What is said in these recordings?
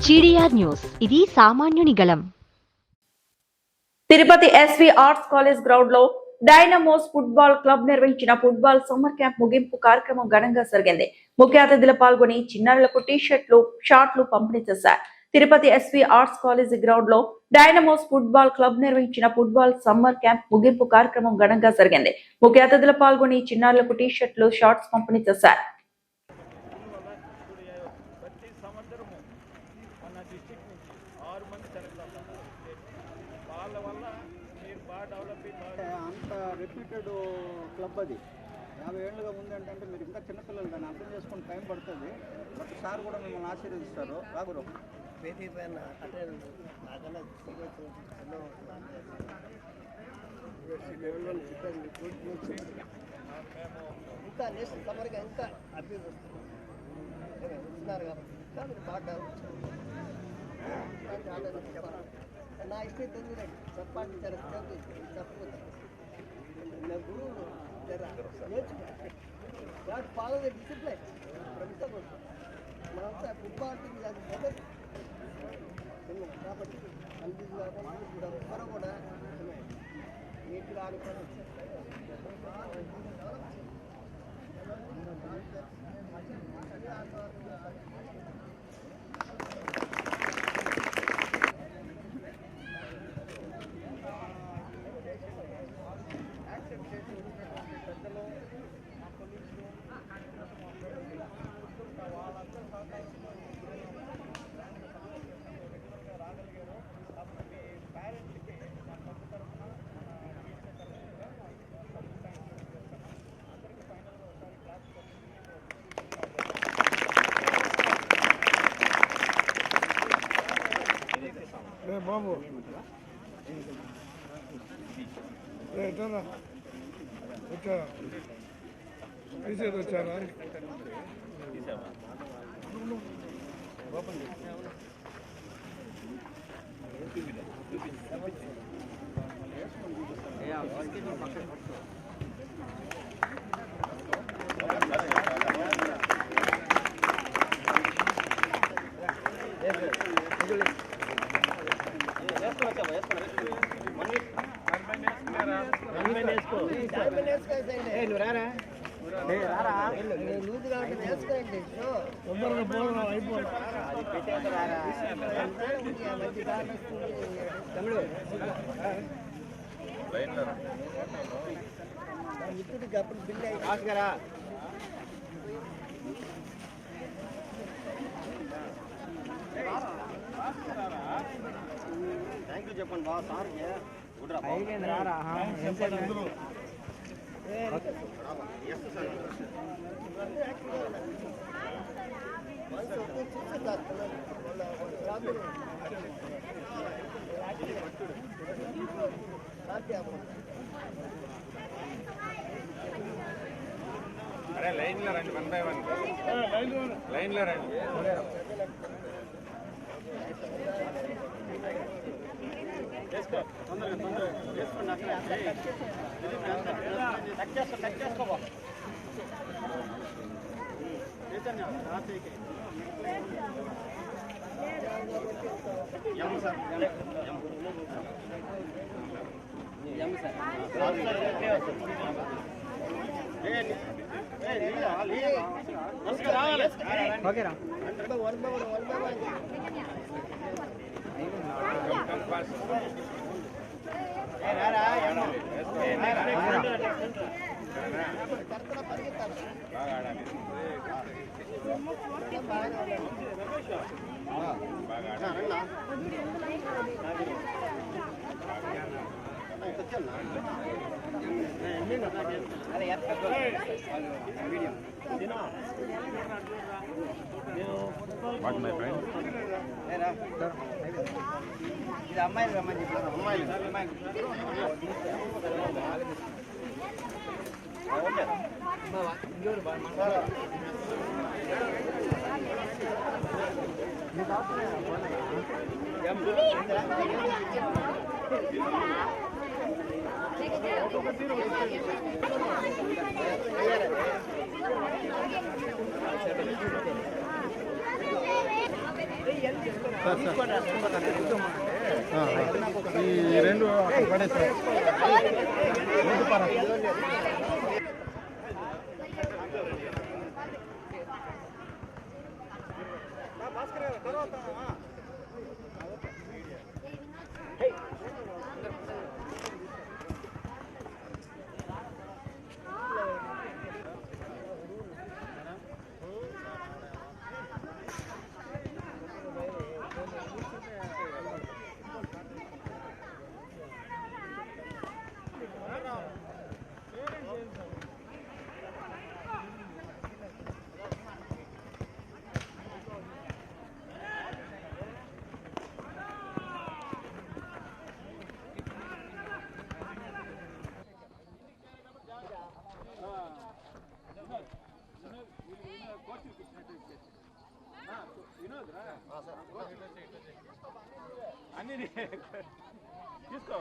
GDR news ఇది సామాన్యుని గళం. Tirupati SV arts college ground లో డైనమోస్ ఫుట్బాల్ క్లబ్ నిర్వహించిన ఫుట్బాల్ సమ్మర్ క్యాంప్ ముగింపు కార్యక్రమం ఘనంగా జరిగింది. ముఖ్య అతిథులు పాల్గొని చిన్నారులకు టీ-షర్ట్లు, షార్ట్లు పంపిణీ చేశారు. Tirupati SV arts college ground లో డైనమోస్ ఫుట్బాల్ క్లబ్ నిర్వహించిన ఫుట్బాల్ సమ్మర్ క్యాంప్ ముగింపు కార్యక్రమం ఘనంగా జరిగింది. ముఖ్య అతిథులు పాల్గొని చిన్నారులకు టీ-షర్ట్లు, షార్ట్స్ పంపిణీ చేశారు. అంత రెప్యూటెడ్ క్లబ్ అది 50 ఏళ్ళుగా ఉంది అంటే మీరు ఇంకా చిన్నపిల్లలు దాన్ని అర్థం చేసుకుని టైం పడుతుంది. బట్ సార్ కూడా మిమ్మల్ని ఆశీర్వదిస్తారు. రాగురు ఇంకా నెక్స్ట్ సమ్మర్గా ఇంకా అభివృద్ధి వస్తున్నారు కాబట్టి బాగా నా ఇష్టం తెలియదు చెప్పండి చెప్పకపోతాను నా గురువు నేర్చుకుంటాను ఫాలో ద డిసిప్లైన్ మనంతా ఫుట్బాల్ టీం అది మొదటి కాబట్టి కన్ఫ్యూజ్ కాకుండా ఎవరు కూడా నీట్గా ఆడుకోవాలి. బాబు ఎట్లా వచ్చారా తీసేది వచ్చారా అప్పుడు బిల్ అయ్యి థ్యాంక్ యూ చెప్పండి బాగా సార్కి అరే లైన్లో రండి, 1 by 1 లైన్లో రండి. ఓకేరా What my friend? ఇది అమ్మాయిలు రమ్మని చెప్పారు. అమ్మాయిలు ఈ రెండు పడేస్తారు. అన్ని తీసుకో.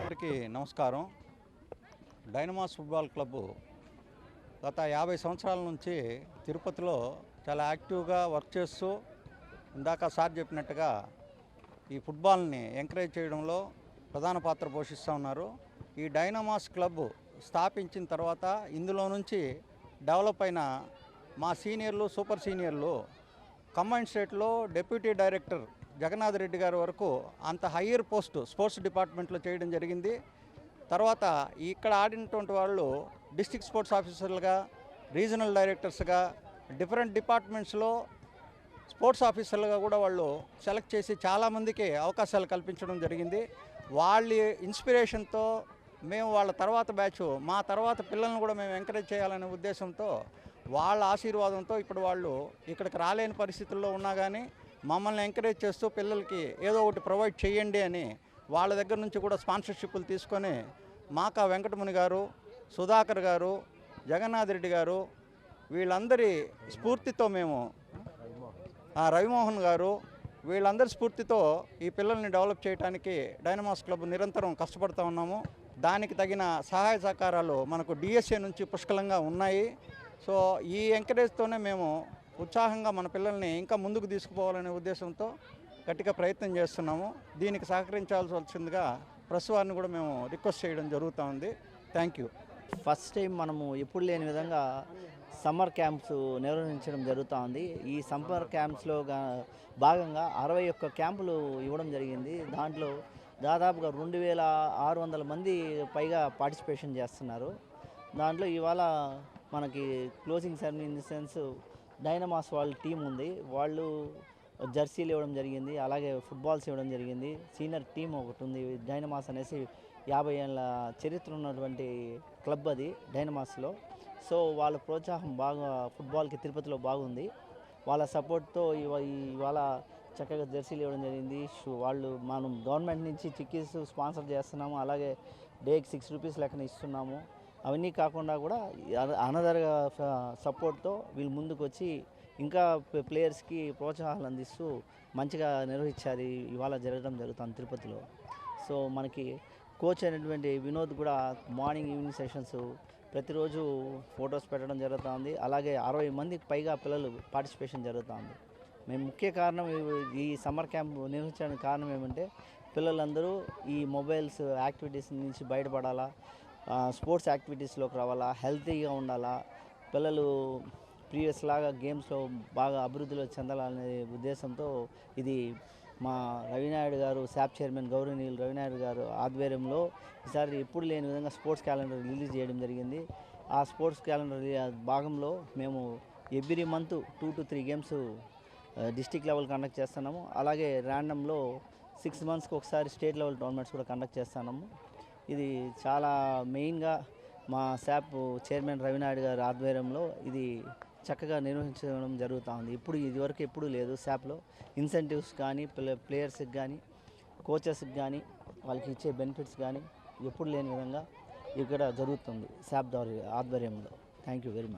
అందరికీ నమస్కారం. డైనమాస్ ఫుట్బాల్ క్లబ్బు గత 50 సంవత్సరాల నుంచి తిరుపతిలో చాలా యాక్టివ్గా వర్క్ చేస్తూ ఇందాక సార్ చెప్పినట్టుగా ఈ ఫుట్బాల్ని ఎంకరేజ్ చేయడంలో ప్రధాన పాత్ర పోషిస్తూ ఉన్నారు. ఈ డైనమాస్ క్లబ్ స్థాపించిన తర్వాత ఇందులో నుంచి డెవలప్ అయిన మా సీనియర్లు, సూపర్ సీనియర్లు కంబైన్డ్ స్టేట్లో డిప్యూటీ డైరెక్టర్ జగన్నాథ్ రెడ్డి గారి వరకు అంత హయ్యర్ పోస్ట్ స్పోర్ట్స్ డిపార్ట్మెంట్లో చేయడం జరిగింది. తర్వాత ఇక్కడ ఆడినటువంటి వాళ్ళు డిస్ట్రిక్ట్ స్పోర్ట్స్ ఆఫీసర్లుగా, రీజనల్ డైరెక్టర్స్గా, డిఫరెంట్ డిపార్ట్మెంట్స్లో స్పోర్ట్స్ ఆఫీసర్లుగా కూడా వాళ్ళు సెలెక్ట్ చేసి చాలామందికి అవకాశాలు కల్పించడం జరిగింది. వాళ్ళ ఇన్స్పిరేషన్తో మేము వాళ్ళ తర్వాత బ్యాచ్, మా తర్వాత పిల్లల్ని కూడా మేము ఎంకరేజ్ చేయాలనే ఉద్దేశంతో వాళ్ళ ఆశీర్వాదంతో ఇప్పుడు వాళ్ళు ఇక్కడికి రాలేని పరిస్థితుల్లో ఉన్నా కానీ మమ్మల్ని ఎంకరేజ్ చేస్తూ పిల్లలకి ఏదో ఒకటి ప్రొవైడ్ చేయండి అని వాళ్ళ దగ్గర నుంచి కూడా స్పాన్సర్షిప్లు తీసుకొని మాకా వెంకటముని గారు, సుధాకర్ గారు, జగన్నాథ్ రెడ్డి గారు వీళ్ళందరి స్ఫూర్తితో మేము రవిమోహన్ గారు వీళ్ళందరి స్ఫూర్తితో ఈ పిల్లల్ని డెవలప్ చేయడానికి డైనమాస్ క్లబ్ నిరంతరం కష్టపడుతూ ఉన్నాము. దానికి తగిన సహాయ సహకారాలు మనకు డిఎస్ఏ నుంచి పుష్కలంగా ఉన్నాయి. సో ఈ ఎంకరేజ్తోనే మేము ఉత్సాహంగా మన పిల్లల్ని ఇంకా ముందుకు తీసుకుపోవాలనే ఉద్దేశంతో గట్టిగా ప్రయత్నం చేస్తున్నాము. దీనికి సహకరించాల్సి వచ్చిందిగా ప్రెస్ వారిని కూడా మేము రిక్వెస్ట్ చేయడం జరుగుతూ ఉంది. Thank you. ఫస్ట్ టైం మనము ఎప్పుడు లేని విధంగా సమ్మర్ క్యాంప్స్ నిర్వహించడం జరుగుతూ ఉంది. ఈ సమ్మర్ క్యాంప్స్లో భాగంగా 61 క్యాంపులు ఇవ్వడం జరిగింది. దాంట్లో దాదాపుగా 2600 మంది పైగా పార్టిసిపేషన్ చేస్తున్నారు. దాంట్లో ఇవాళ మనకి closing ceremony in the sense dynamos వాళ్ళ టీం ఉంది. వాళ్ళు జెర్సీలు ఇవ్వడం జరిగింది, అలాగే ఫుట్బాల్స్ ఇవ్వడం జరిగింది. సీనియర్ టీం ఒకటి ఉంది డైనమాస్ అనేసి, 50 ఏళ్ళ చరిత్ర ఉన్నటువంటి క్లబ్ అది డైనమాస్లో. సో వాళ్ళ ప్రోత్సాహం బాగా ఫుట్బాల్కి తిరుపతిలో బాగుంది. వాళ్ళ సపోర్ట్తో ఇవాళ చక్కగా జెర్సీలు ఇవ్వడం జరిగింది. వాళ్ళు మనం గవర్నమెంట్ నుంచి చిక్కీస్ స్పాన్సర్ చేస్తున్నాము, అలాగే డేకి 6 రూపీస్ లెక్కన ఇస్తున్నాము. అవన్నీ కాకుండా కూడా అనదర్ సపోర్ట్తో వీళ్ళు ముందుకు వచ్చి ఇంకా ప్లేయర్స్కి ప్రోత్సాహాలు అందిస్తూ మంచిగా నిర్వహించారు. ఇవాళ జరగడం జరుగుతుంది తిరుపతిలో. సో మనకి కోచ్ అయినటువంటి వినోద్ కూడా మార్నింగ్ ఈవినింగ్ సెషన్స్ ప్రతిరోజు ఫొటోస్ పెట్టడం జరుగుతుంది. అలాగే 60 మందికి పైగా పిల్లలు పార్టిసిపేషన్ జరుగుతుంది. మేము ముఖ్య కారణం ఈ సమ్మర్ క్యాంప్ నిర్వహించడానికి కారణం ఏమంటే పిల్లలందరూ ఈ మొబైల్స్ యాక్టివిటీస్ నుంచి బయటపడాలా, స్పోర్ట్స్ యాక్టివిటీస్లోకి రావాలా, హెల్తీగా ఉండాలా, పిల్లలు ప్రీవియస్ లాగా గేమ్స్లో బాగా అభివృద్ధిలో చెందాలనే ఉద్దేశంతో ఇది మా రవినాయుడు గారు, శాప్ చైర్మన్ గౌరవనీయులు రవినాయుడు గారు ఆధ్వర్యంలో ఈసారి ఎప్పుడు లేని విధంగా స్పోర్ట్స్ క్యాలెండర్ రిలీజ్ చేయడం జరిగింది. ఆ స్పోర్ట్స్ క్యాలెండర్ భాగంలో మేము every month 2 to 3 games district level conduct చేస్తున్నాము. అలాగే ర్యాండమ్లో 6 monthsకి ఒకసారి స్టేట్ లెవెల్ టోర్నమెంట్స్ కూడా కండక్ట్ చేస్తున్నాము. ఇది చాలా మెయిన్గా మా శాప్ చైర్మన్ రవినాయుడు గారి ఆధ్వర్యంలో ఇది చక్కగా నిర్వహించడం జరుగుతూ ఉంది. ఇదివరకు ఎప్పుడూ లేదు. శాప్లో ఇన్సెంటివ్స్ కానీ ప్లేయర్స్కి కానీ కోచెస్కి కానీ వాళ్ళకి ఇచ్చే బెనిఫిట్స్ కానీ ఎప్పుడు లేని విధంగా ఇక్కడ జరుగుతుంది శాప్ ఆధ్వర్యంలో. Thank you very much.